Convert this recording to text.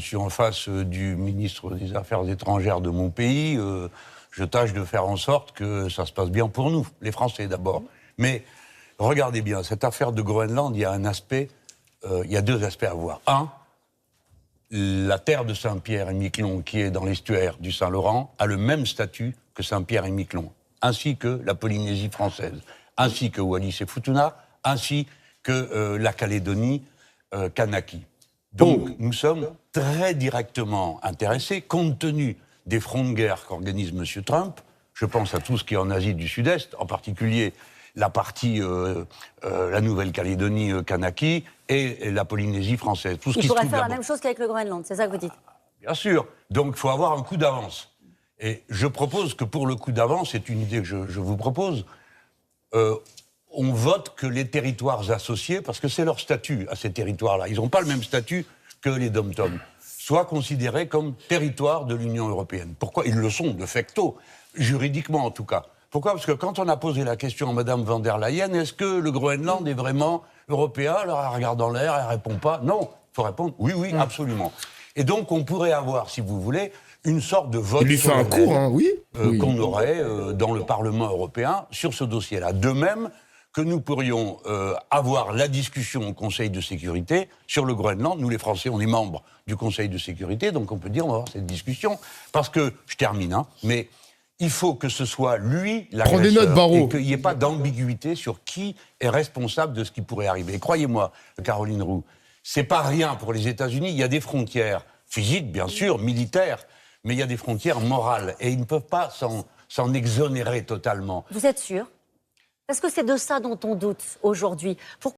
Je suis en face du ministre des Affaires étrangères de mon pays. Je tâche de faire en sorte que ça se passe bien pour nous, les Français d'abord. Mais regardez bien, cette affaire de Groenland, il y a un aspect, il y a deux aspects à voir. Un, la terre de Saint-Pierre et Miquelon, qui est dans l'estuaire du Saint-Laurent, a le même statut que Saint-Pierre et Miquelon, ainsi que la Polynésie française, ainsi que Wallis et Futuna, ainsi que la Calédonie Kanaki. Donc, nous sommes très directement intéressés, compte tenu des fronts de guerre qu'organise M. Trump. Je pense à tout ce qui est en Asie du Sud-Est, en particulier la partie, la Nouvelle-Calédonie Kanaki et la Polynésie française. Tout ce Il qui pourrait se trouve faire la là-bas. même chose qu'avec le Groenland, c'est ça que vous dites? Bien sûr. Donc, il faut avoir un coup d'avance. Et je propose que pour le coup d'avance, c'est une idée que je vous propose, on vote que les territoires associés, parce que c'est leur statut à ces territoires-là, ils n'ont pas le même statut que les dom-toms, soient considérés comme territoires de l'Union européenne. Pourquoi? Ils le sont, de facto, juridiquement en tout cas. Pourquoi? Parce que quand on a posé la question à Mme van der Leyen, est-ce que le Groenland est vraiment européen? Alors elle regarde en l'air, elle répond pas. Non, il faut répondre oui, oui, absolument. Et donc on pourrait avoir, si vous voulez, une sorte de vote Il lui fait un solennel, cours, hein, oui. qu'on aurait dans le Parlement européen sur ce dossier-là. De même que nous pourrions avoir la discussion au Conseil de sécurité sur le Groenland. Nous, les Français, on est membres du Conseil de sécurité, donc on peut dire on va avoir cette discussion. Parce que, je termine, hein, mais il faut que ce soit lui l'agresseur. Prends des notes, Barrault. Et qu'il n'y ait pas d'ambiguïté sur qui est responsable de ce qui pourrait arriver. Et croyez-moi, Caroline Roux, c'est pas rien pour les États-Unis. Il y a des frontières physiques, bien sûr, militaires, mais il y a des frontières morales. Et ils ne peuvent pas s'en exonérer totalement. Vous êtes sûr? Parce que c'est de ça dont on doute aujourd'hui.